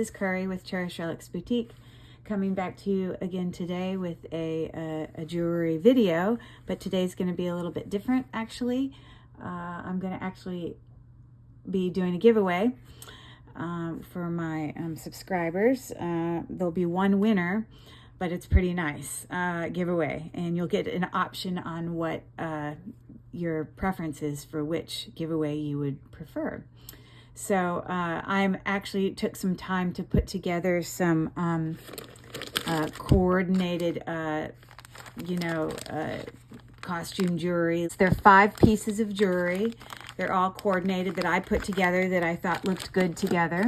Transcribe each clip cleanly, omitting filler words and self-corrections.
is Curry with Cherished Relics Boutique, coming back to you again today with a jewelry video, but today's going to be a little bit different actually. I'm going to actually be doing a giveaway for my subscribers. There'll be one winner, but it's pretty nice giveaway, and you'll get an option on what your preference is for which giveaway you would prefer. So I'm actually took some time to put together some coordinated, costume jewelry. They're 5 pieces of jewelry. They're all coordinated that I put together that I thought looked good together.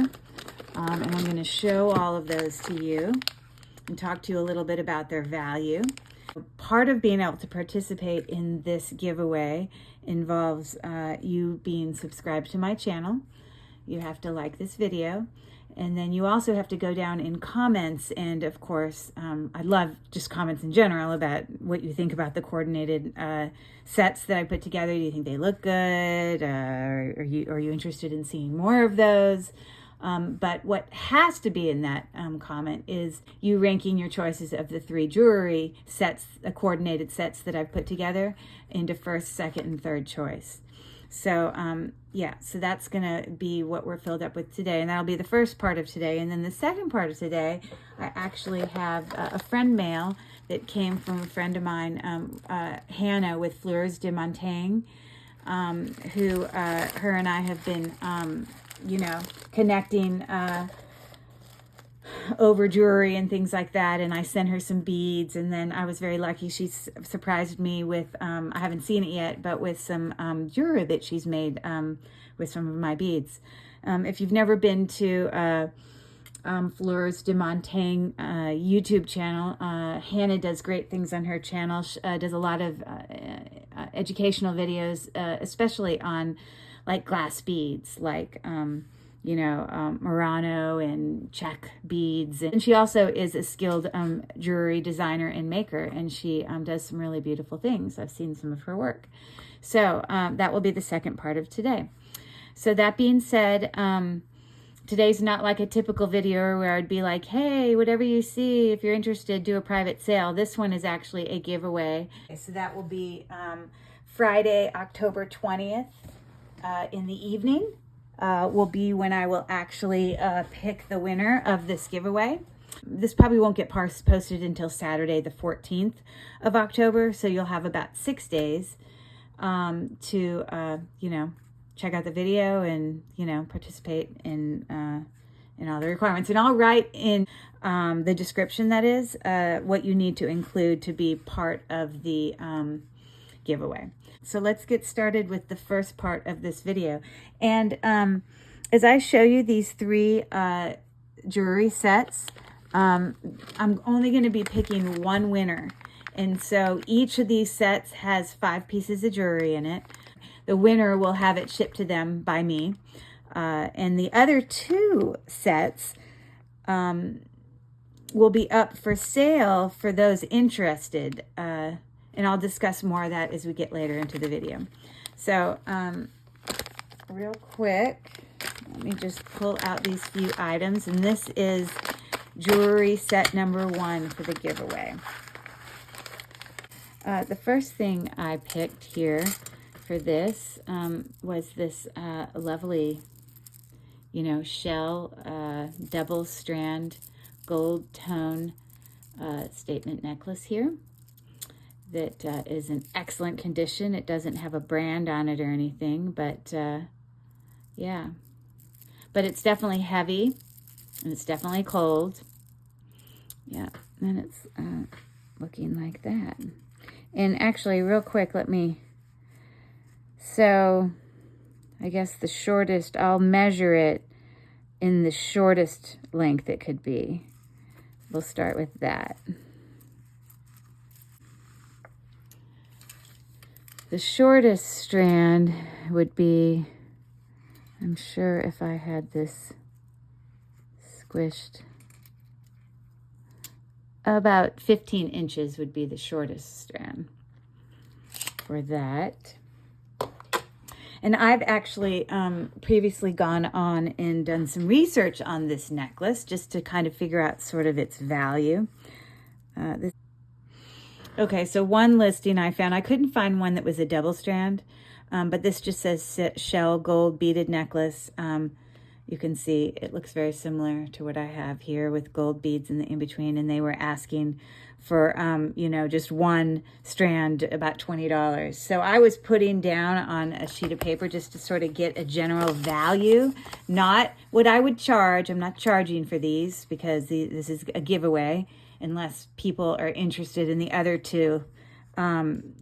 And I'm going to show all of those to you and talk to you a little bit about their value. Part of being able to participate in this giveaway involves you being subscribed to my channel. You have to like this video, and then you also have to go down in comments, and of course I love just comments in general about what you think about the coordinated sets that I put together. Do you think they look good? Are you interested in seeing more of those? But what has to be in that comment is you ranking your choices of the 3 jewelry sets, coordinated sets that I've put together, into first, second, and third choice. So yeah, so that's gonna be what we're filled up with today, and that'll be the first part of today. And then the second part of today, I actually have a friend mail that came from a friend of mine, Hannah with Fleurs de Montagne, who her and I have been connecting over jewelry and things like that, and I sent her some beads, and then I was very lucky. She surprised me with I haven't seen it yet, but with some jewelry that she's made with some of my beads. If you've never been to Fleurs de Montagne YouTube channel, Hannah does great things on her channel. She does a lot of educational videos, especially on like glass beads, like Murano and check beads. And she also is a skilled jewelry designer and maker, and she does some really beautiful things. I've seen some of her work. So that will be the second part of today. So that being said, today's not like a typical video where I'd be like, hey, whatever you see, if you're interested, do a private sale. This one is actually a giveaway. So that will be Friday, October 20th in the evening. Will be when I will actually pick the winner of this giveaway. This probably won't get posted until Saturday the 14th of October, so you'll have about 6 days to check out the video and participate in all the requirements. And I'll write in the description, that is, what you need to include to be part of the giveaway. So let's get started with the first part of this video. And as I show you these 3 jewelry sets, I'm only going to be picking one winner. And so each of these sets has 5 pieces of jewelry in it. The winner will have it shipped to them by me. And the other 2 sets will be up for sale for those interested. And I'll discuss more of that as we get later into the video. So real quick, let me just pull out these few items. And this is jewelry set number 1 for the giveaway. The first thing I picked here for this was this lovely, shell double strand gold tone statement necklace here. That is in excellent condition. It doesn't have a brand on it or anything, but yeah. But it's definitely heavy, and it's definitely cold. Yeah, and it's looking like that. And actually, real quick, so I guess the shortest, I'll measure it in the shortest length it could be. We'll start with that. The shortest strand would be, I'm sure if I had this squished, about 15 inches would be the shortest strand for that. And I've actually previously gone on and done some research on this necklace just to kind of figure out sort of its value. Okay, so one listing I found, I couldn't find one that was a double strand, but this just says shell gold beaded necklace. You can see it looks very similar to what I have here with gold beads in the in-between, and they were asking for, you know, just one strand, about $20. So I was putting down on a sheet of paper just to sort of get a general value, not what I would charge. I'm not charging for these because this is a giveaway unless people are interested in the other two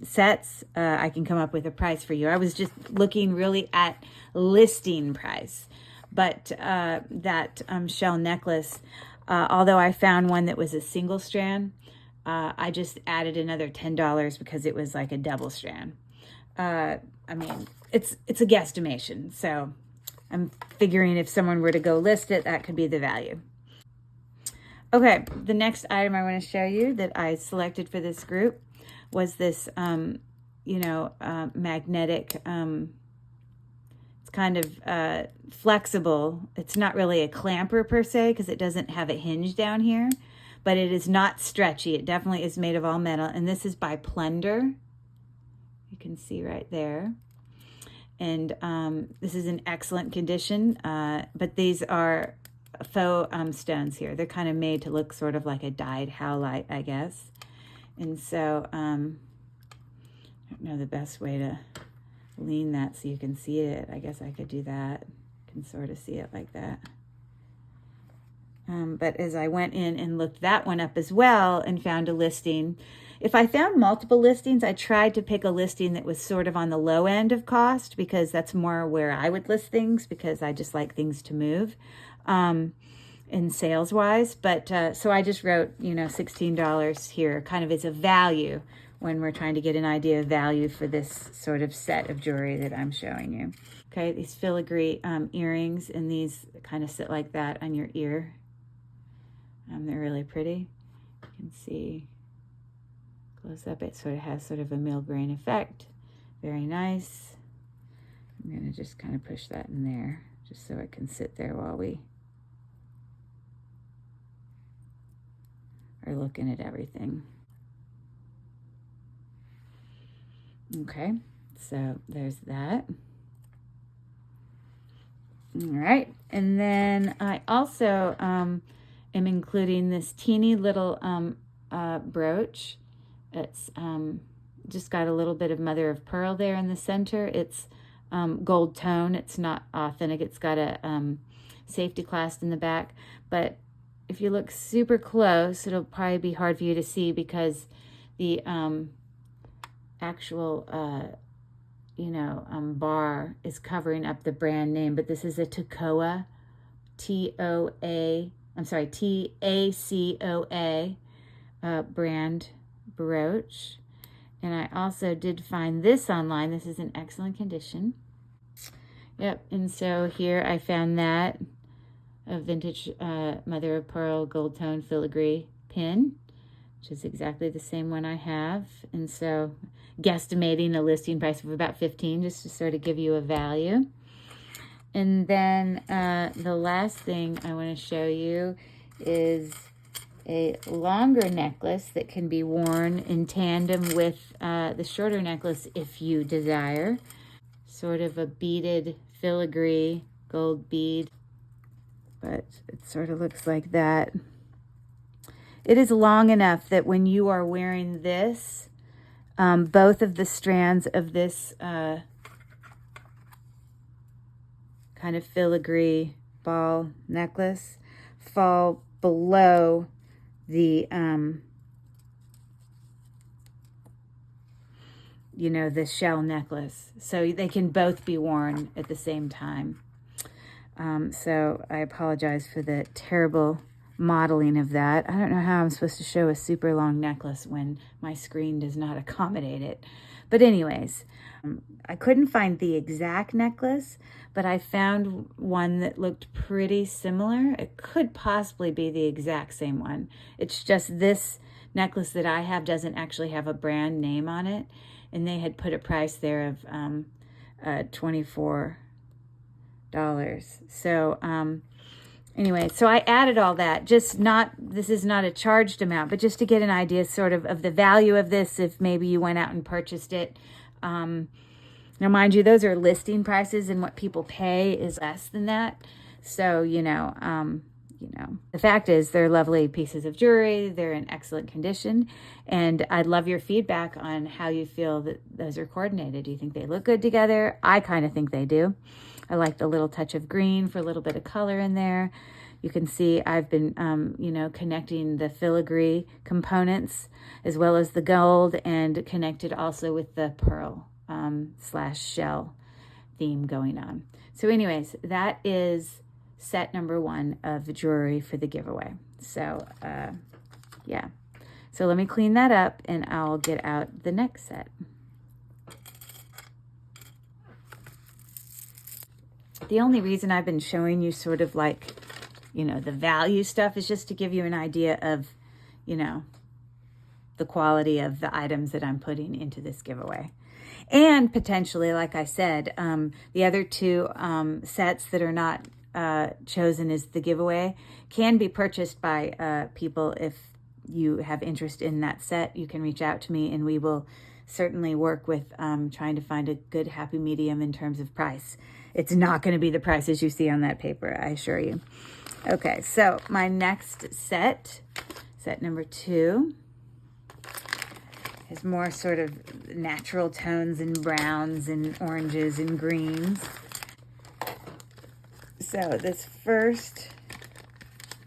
sets. I can come up with a price for you. I was just looking really at listing price. But that shell necklace, although I found one that was a single strand, I just added another $10 because it was like a double strand. I mean, it's a guesstimation. So I'm figuring if someone were to go list it, that could be the value. Okay, the next item I want to show you that I selected for this group was this, you know, magnetic, it's kind of flexible. It's not really a clamper per se because it doesn't have a hinge down here, but it is not stretchy. It definitely is made of all metal, and this is by Plunder. You can see right there. And this is in excellent condition, but these are faux stones here. They're kind of made to look sort of like a dyed howlite, I guess. And so I don't know the best way to lean that so you can see it. I guess I could do that. You can sort of see it like that. But as I went in and looked that one up as well and found a listing, if I found multiple listings, I tried to pick a listing that was sort of on the low end of cost because that's more where I would list things because I just like things to move in sales wise. But so I just wrote, you know, $16 here kind of as a value when we're trying to get an idea of value for this sort of set of jewelry that I'm showing you. Okay, these filigree earrings, and these kind of sit like that on your ear. They're really pretty. You can see close up, it sort of has sort of a mill grain effect. Very nice. I'm going to just kind of push that in there just so it can sit there while we are looking at everything. Okay, so there's that. All right, and then I also am including this teeny little brooch. It's just got a little bit of mother of pearl there in the center. It's gold tone. It's not authentic. It's got a safety clasp in the back, but if you look super close, it'll probably be hard for you to see because the actual you know, bar is covering up the brand name, but this is a Tacoa, T-O-A, I'm sorry, T-A-C-O-A brand brooch. And I also did find this online. This is in excellent condition. Yep, and so here I found that, a vintage mother of pearl gold tone filigree pin, which is exactly the same one I have. And so guesstimating a listing price of about $15 just to sort of give you a value. And then the last thing I want to show you is a longer necklace that can be worn in tandem with the shorter necklace if you desire. Sort of a beaded filigree gold bead, but it sort of looks like that. It is long enough that when you are wearing this, both of the strands of this kind of filigree ball necklace fall below the, you know, the shell necklace. So they can both be worn at the same time. So I apologize for the terrible modeling of that. I don't know how I'm supposed to show a super long necklace when my screen does not accommodate it. But anyways, I couldn't find the exact necklace, but I found one that looked pretty similar. It could possibly be the exact same one. It's just this necklace that I have doesn't actually have a brand name on it. And they had put a price there of $24. So, anyway, so I added all that, just not, this is not a charged amount, but just to get an idea sort of the value of this if maybe you went out and purchased it. Now, mind you, those are listing prices, and what people pay is less than that. So, you know, the fact is they're lovely pieces of jewelry. They're in excellent condition. And I'd love your feedback on how you feel that those are coordinated. Do you think they look good together? I kind of think they do. I like the little touch of green for a little bit of color in there. You can see I've been, you know, connecting the filigree components as well as the gold, and connected also with the pearl / shell theme going on. So anyways, that is set number 1 of jewelry for the giveaway. So yeah, so let me clean that up and I'll get out the next set. The only reason I've been showing you sort of like, you know, the value stuff is just to give you an idea of, you know, the quality of the items that I'm putting into this giveaway. And potentially, like I said, the other 2 sets that are not chosen as the giveaway can be purchased by people. If you have interest in that set, you can reach out to me and we will certainly work with trying to find a good happy medium in terms of price. It's not going to be the prices you see on that paper, I assure you. Okay, so my next set number 2, is more sort of natural tones and browns and oranges and greens. So this first,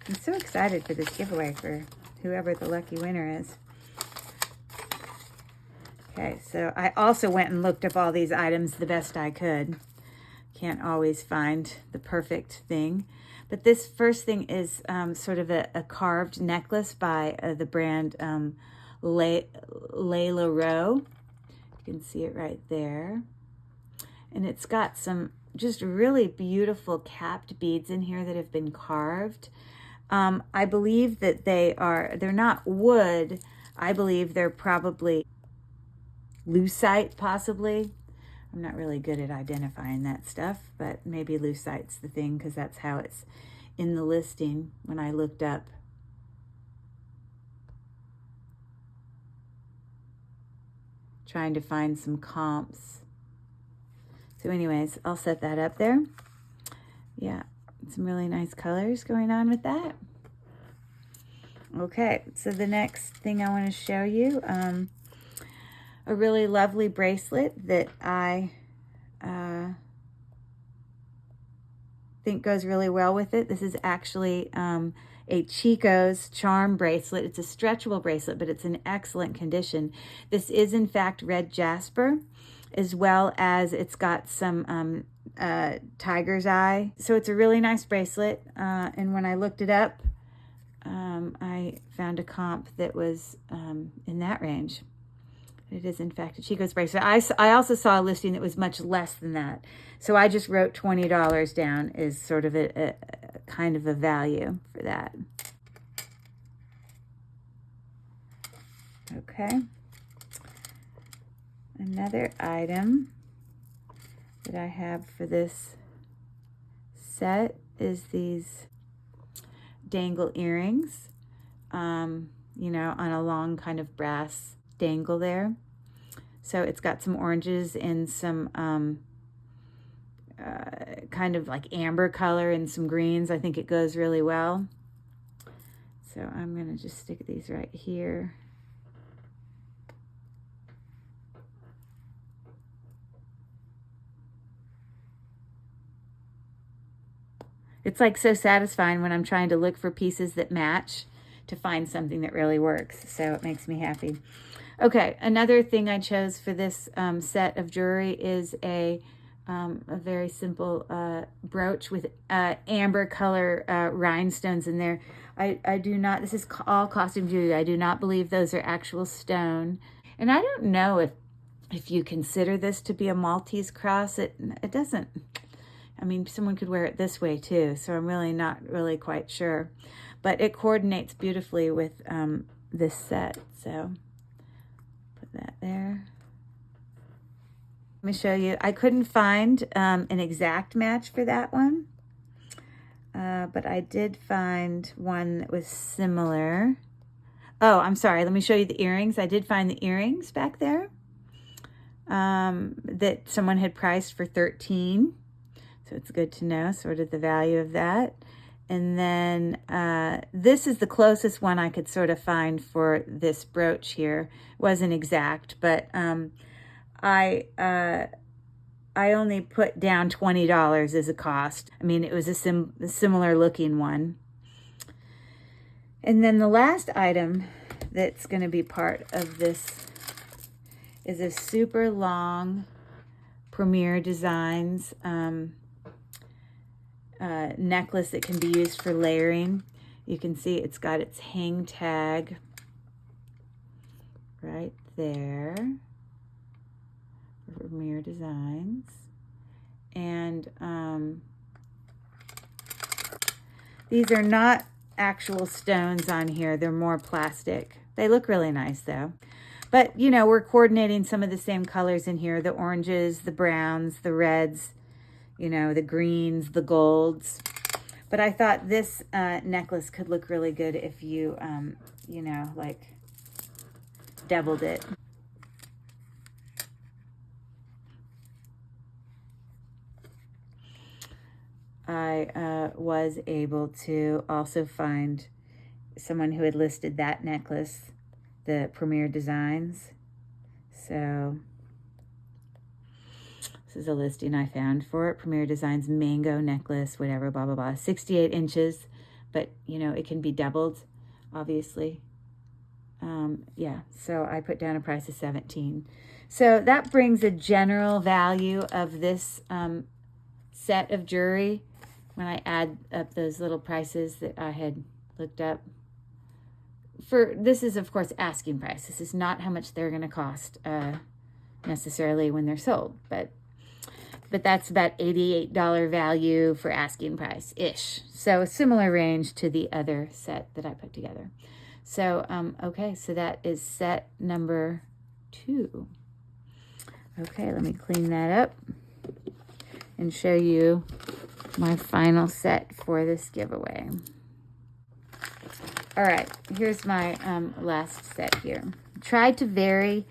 I'm so excited for this giveaway for whoever the lucky winner is. Okay, so I also went and looked up all these items the best I could. Can't always find the perfect thing. But this first thing is sort of a carved necklace by the brand Layla Rowe. You can see it right there. And it's got some just really beautiful capped beads in here that have been carved. I believe that they're not wood. I believe they're probably lucite, possibly. I'm not really good at identifying that stuff, but maybe lucite's the thing because that's how it's in the listing when I looked up. Trying to find some comps. So anyways, I'll set that up there. Yeah, some really nice colors going on with that. Okay, so the next thing I want to show you, a really lovely bracelet that I think goes really well with it. This is actually a Chico's charm bracelet. It's a stretchable bracelet, but it's in excellent condition. This is in fact red jasper, as well as it's got some tiger's eye. So it's a really nice bracelet. And when I looked it up, I found a comp that was in that range. It is in fact a Chico's bracelet. I also saw a listing that was much less than that. So I just wrote $20 down as sort of a kind of a value for that. Okay. Another item that I have for this set is these dangle earrings, you know, on a long kind of brass dangle there. So it's got some oranges and some kind of like amber color and some greens. I think it goes really well. So I'm going to just stick these right here. It's like so satisfying when I'm trying to look for pieces that match to find something that really works. So it makes me happy. Okay, another thing I chose for this set of jewelry is a very simple brooch with amber color rhinestones in there. I do not, this is all costume jewelry. I do not believe those are actual stone. And I don't know if you consider this to be a Maltese cross. It doesn't, I mean, someone could wear it this way too. So I'm really not really quite sure. But it coordinates beautifully with this set. So put that there. Let me show you. I couldn't find an exact match for that one, but I did find one that was similar. Oh, I'm sorry. Let me show you the earrings. I did find the earrings back there that someone had priced for $13. So it's good to know sort of the value of that. And then this is the closest one I could sort of find for this brooch here. It wasn't exact, but I only put down $20 as a cost. I mean, it was a similar looking one. And then the last item that's going to be part of this is a super long Premier Designs necklace that can be used for layering. You can see it's got its hang tag right there. Premier Designs. And these are not actual stones on here. They're more plastic. They look really nice though. But, you know, we're coordinating some of the same colors in here. The oranges, the browns, the reds, you know, the greens, the golds. But I thought this necklace could look really good if you, you know, like doubled it. I was able to also find someone who had listed that necklace, the Premier Designs. So this is a listing I found for it. Premier Designs mango necklace, whatever, blah, blah, blah. 68 inches, but, you know, it can be doubled, obviously. Yeah, so I put down a price of $17. So that brings a general value of this set of jewelry when I add up those little prices that I had looked up. This is, of course, asking price. This is not how much they're going to cost necessarily when they're sold, but that's about $88 value for asking price-ish. So a similar range to the other set that I put together. So, okay, so that is set number 2. Okay, let me clean that up and show you my final set for this giveaway. All right, here's my last set here. Tried to vary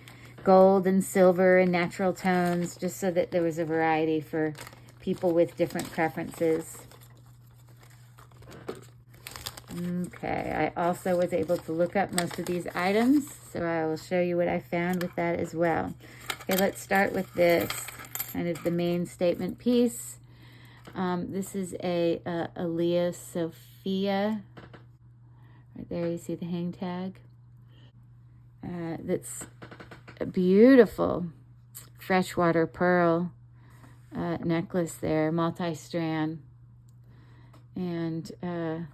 gold and silver and natural tones just so that there was a variety for people with different preferences. Okay, I also was able to look up most of these items, so I will show you what I found with that as well. Okay, let's start with this, kind of the main statement piece. This is a Lea Sophia. Right there, you see the hang tag. That's a beautiful freshwater pearl necklace there, multi-strand. And yeah,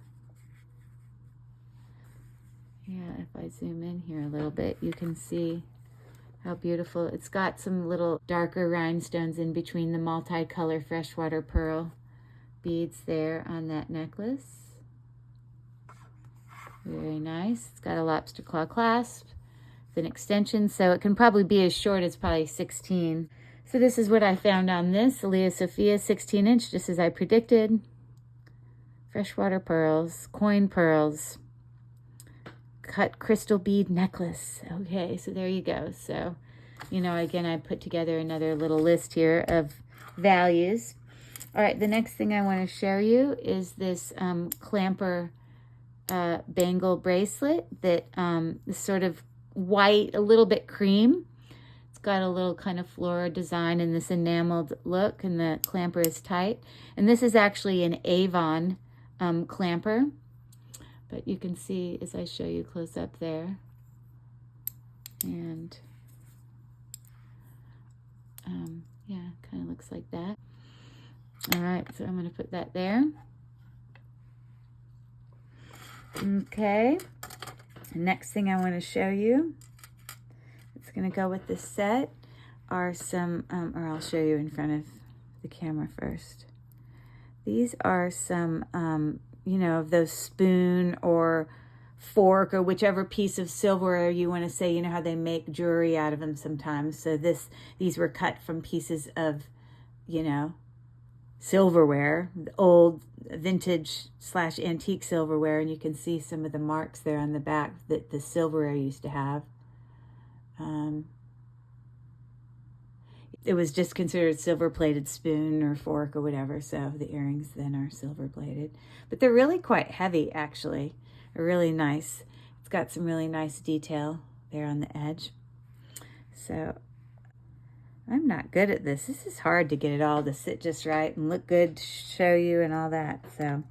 if I zoom in here a little bit, you can see how beautiful. It's got some little darker rhinestones in between the multicolor freshwater pearl beads there on that necklace. Very nice. It's got a lobster claw clasp with an extension, so it can probably be as short as probably 16. So this is what I found on this, Lea Sophia 16-inch, just as I predicted. Freshwater pearls, coin pearls, cut crystal bead necklace. Okay, so there you go. So, you know, again, I put together another little list here of values. All right, the next thing I want to show you is this clamper bangle bracelet that is sort of white, a little bit cream. It's got a little kind of floral design in this enameled look, and the clamper is tight. And this is actually an Avon clamper, but you can see as I show you close up there. And yeah, kind of looks like that. All right, so I'm going to put that there. Okay, the next thing I want to show you, it's going to go with this set, are some, or I'll show you in front of the camera first. These are some, you know, of those spoon or fork or whichever piece of silverware you want to say. You know how they make jewelry out of them sometimes. So these were cut from pieces of, you know, silverware, old vintage / antique silverware, and you can see some of the marks there on the back that the silverware used to have. It was just considered silver-plated spoon or fork or whatever, so the earrings then are silver-plated. But they're really quite heavy, actually. They're really nice. It's got some really nice detail there on the edge. So I'm not good at this. This is hard to get it all to sit just right and look good to show you and all that. So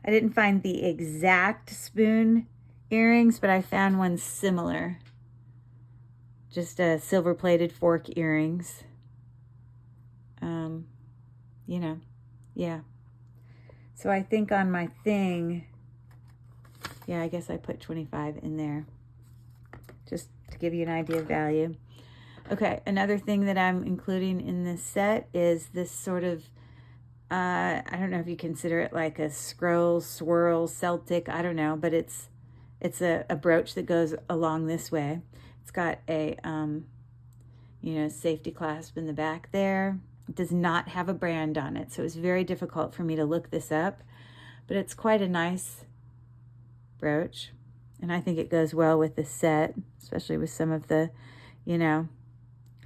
I didn't find the exact spoon earrings, but I found one similar. Just a silver-plated fork earrings. You know, yeah. So I think on my thing, yeah, I guess I put 25 in there just to give you an idea of value. Okay, another thing that I'm including in this set is this sort of, I don't know if you consider it like a scroll, swirl, Celtic, I don't know, but it's a brooch that goes along this way. It's got a, you know, safety clasp in the back there. It does not have a brand on it, so it's very difficult for me to look this up, but it's quite a nice brooch, and I think it goes well with the set, especially with some of the, you know,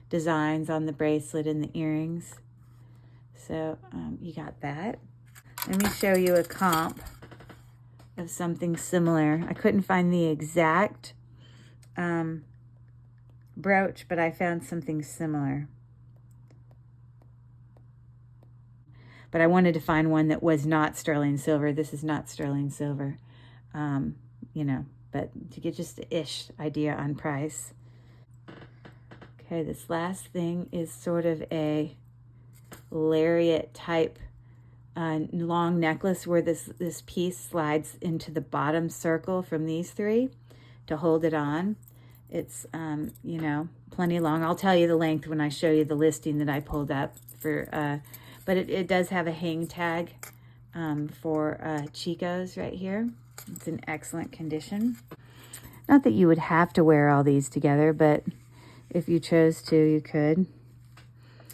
designs on the bracelet and the earrings. So you got that. Let me show you a comp of something similar. I couldn't find the exact brooch, but I found something similar. But I wanted to find one that was not sterling silver. This is not sterling silver, you know, but to get just an ish idea on price. Okay, this last thing is sort of a lariat type long necklace where this piece slides into the bottom circle from these three to hold it on. It's, you know, plenty long. I'll tell you the length when I show you the listing that I pulled up for, but it does have a hang tag for Chico's right here. It's in excellent condition. Not that you would have to wear all these together, but if you chose to, you could.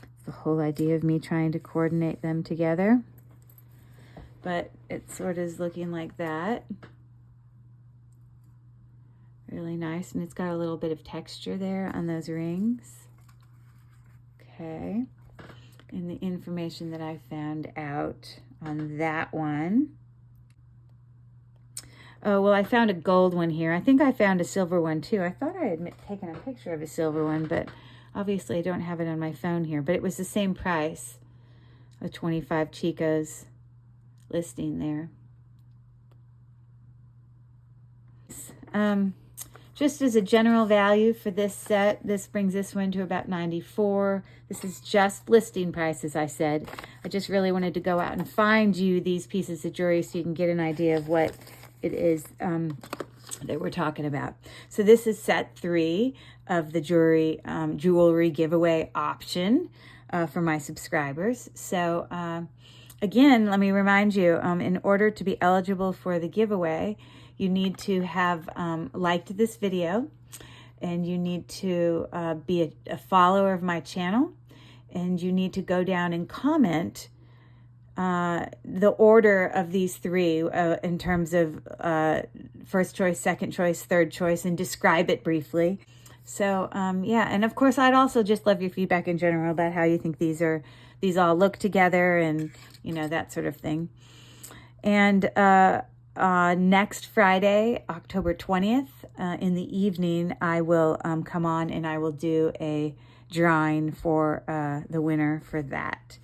It's the whole idea of me trying to coordinate them together. But it sort of is looking like that. Really nice, and it's got a little bit of texture there on those rings. Okay. And the information that I found out on that one. Oh, well, I found a gold one here. I think I found a silver one too. I thought I had taken a picture of a silver one, but obviously I don't have it on my phone here. But it was the same price, a 25 Chico's listing there. Just as a general value for this set, this brings this one to about $94. This is just listing price, as I said. I just really wanted to go out and find you these pieces of jewelry so you can get an idea of what it is that we're talking about. So this is set 3 of the jewelry giveaway option for my subscribers. So again, let me remind you, in order to be eligible for the giveaway, you need to have liked this video, and you need to be a follower of my channel, and you need to go down and comment the order of these 3 in terms of first choice, second choice, third choice, and describe it briefly. So yeah, and of course I'd also just love your feedback in general about how you think these all look together, and you know, that sort of thing. And next Friday, October 20th, in the evening, I will come on and I will do a drawing for the winner for that.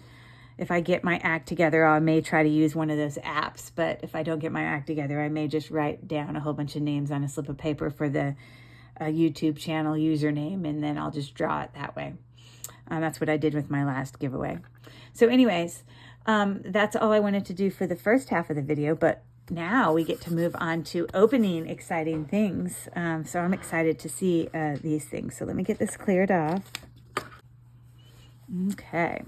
If I get my act together, I may try to use one of those apps, but if I don't get my act together, I may just write down a whole bunch of names on a slip of paper for the YouTube channel username, and then I'll just draw it that way. That's what I did with my last giveaway. So anyways, that's all I wanted to do for the first half of the video, but now we get to move on to opening exciting things. So I'm excited to see these things. So let me get this cleared off. Okay.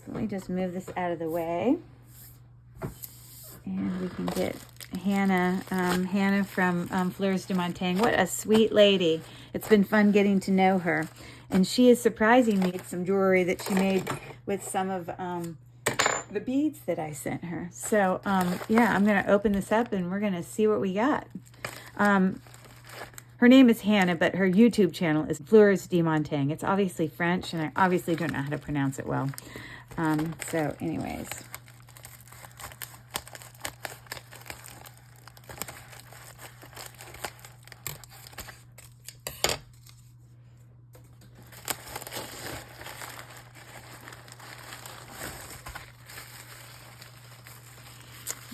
So let me just move this out of the way. And we can get Hannah from Fleurs de Montagne. What a sweet lady. It's been fun getting to know her. And she is surprising me with some jewelry that she made with some of the beads that I sent her. So, yeah, I'm going to open this up and we're going to see what we got. Her name is Hannah, but her YouTube channel is Fleurs de Montagne. It's obviously French, and I obviously don't know how to pronounce it well. So, anyways.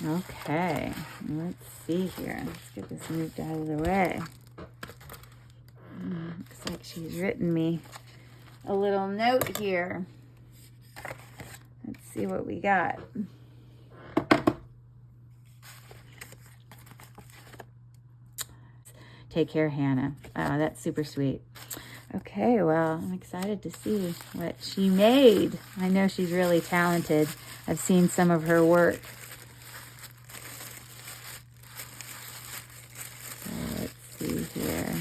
Okay, let's see here. Let's get this moved out of the way. Looks like she's written me a little note here. Let's see what we got. Take care, Hannah. Oh, that's super sweet. Okay, well, I'm excited to see what she made. I know she's really talented. I've seen some of her work. Here.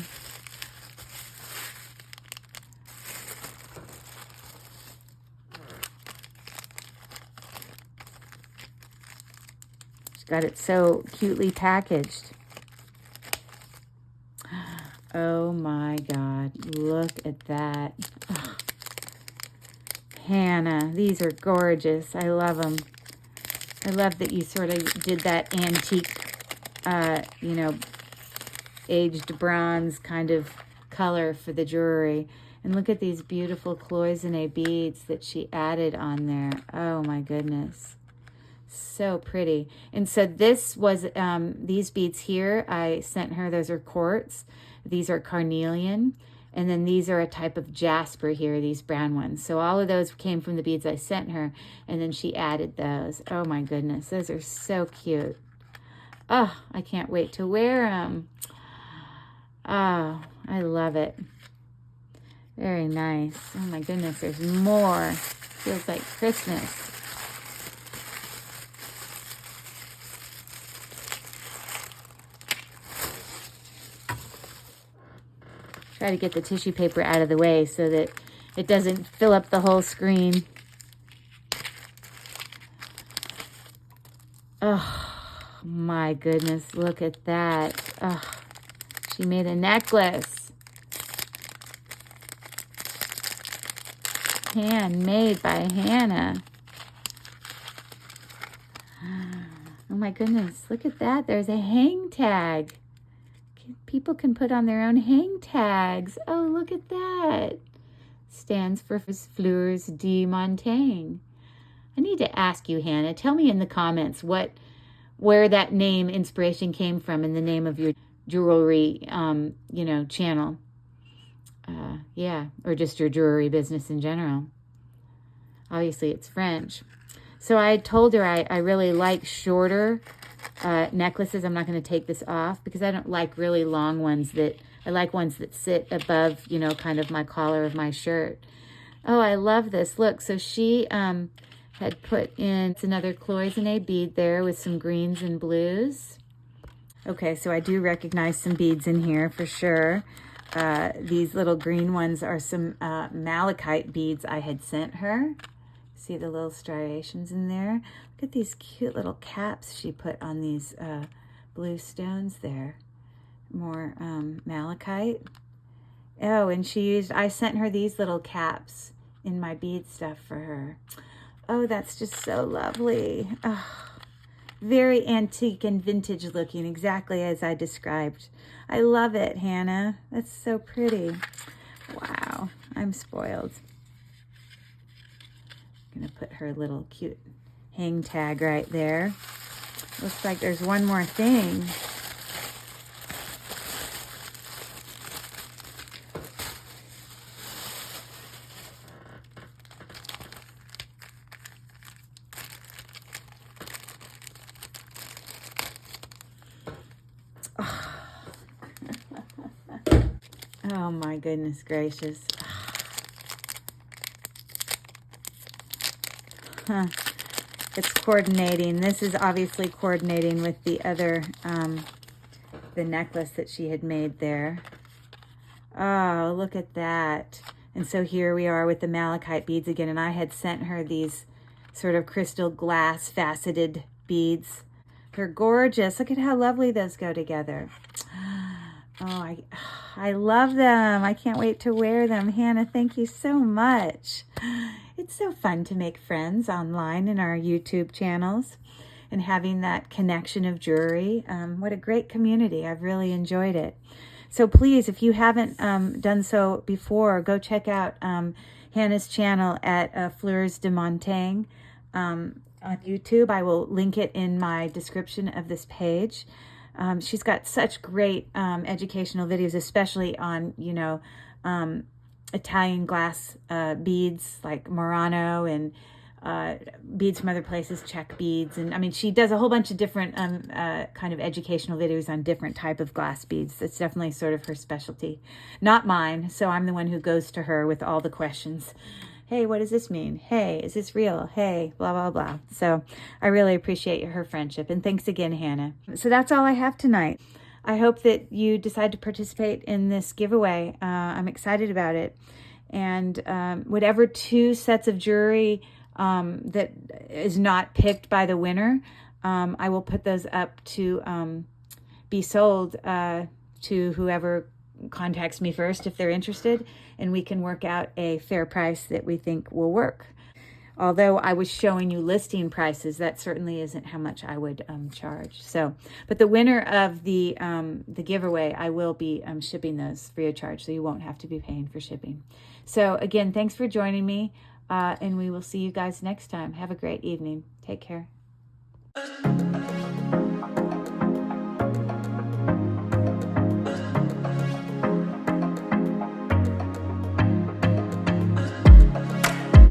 She's got it so cutely packaged. Oh my God, look at that. Oh. Hannah, these are gorgeous. I love them. I love that you sort of did that antique, you know, aged bronze kind of color for the jewelry. And look at these beautiful cloisonne beads that she added on there. Oh my goodness. So pretty. And so this was, these beads here, I sent her, those are quartz. These are carnelian. And then these are a type of jasper here, these brown ones. So all of those came from the beads I sent her. And then she added those. Oh my goodness. Those are so cute. Oh, I can't wait to wear them. Oh, I love it. Very nice. Oh my goodness, there's more. Feels like Christmas. Try to get the tissue paper out of the way so that it doesn't fill up the whole screen. Oh my goodness, look at that. Oh. She made a necklace. Handmade by Hannah. Oh my goodness, look at that. There's a hang tag. People can put on their own hang tags. Oh, look at that. Stands for Fleurs de Montagne. I need to ask you, Hannah, tell me in the comments where that name inspiration came from in the name of your jewelry, you know, channel. Yeah, or just your jewelry business in general. Obviously, it's French. So I told her I really like shorter necklaces. I'm not going to take this off because I don't like really long ones. I like ones that sit above, you know, kind of my collar of my shirt. Oh, I love this. Look, so she had put in, it's another cloisonne bead there with some greens and blues. Okay, so I do recognize some beads in here for sure. These little green ones are some malachite beads I had sent her. See the little striations in there? Look at these cute little caps she put on these blue stones there. More malachite. Oh, and I sent her these little caps in my bead stuff for her. Oh, that's just so lovely. Oh. Very antique and vintage looking, exactly as I described. I love it, Hannah. That's so pretty. Wow, I'm spoiled. I'm gonna put her little cute hang tag right there. Looks like there's one more thing. Oh my goodness gracious. it's coordinating. This is obviously coordinating with the other, the necklace that she had made there. Oh, look at that. And so here we are with the malachite beads again, and I had sent her these sort of crystal glass faceted beads. They're gorgeous. Look at how lovely those go together. Oh, I love them. I can't wait to wear them. Hannah, thank you so much. It's so fun to make friends online in our YouTube channels and having that connection of jewelry. What a great community. I've really enjoyed it. So please, if you haven't done so before, go check out Hannah's channel at Fleurs de Montagne on YouTube. I will link it in my description of this page. She's got such great educational videos, especially on, you know, Italian glass beads like Murano and beads from other places, Czech beads. And I mean, she does a whole bunch of different kind of educational videos on different type of glass beads. That's definitely sort of her specialty. Not mine, so I'm the one who goes to her with all the questions. Hey, what does this mean? Hey, is this real? Hey, blah, blah, blah. So I really appreciate her friendship. And thanks again, Hannah. So that's all I have tonight. I hope that you decide to participate in this giveaway. I'm excited about it. And whatever 2 sets of jewelry that is not picked by the winner, I will put those up to be sold to whoever contacts me first if they're interested, and we can work out a fair price that we think will work. Although I was showing you listing prices, that certainly isn't how much I would charge. So, but the winner of the giveaway, I will be shipping those free of charge, so you won't have to be paying for shipping. So again, thanks for joining me, and we will see you guys next time. Have a great evening. Take care.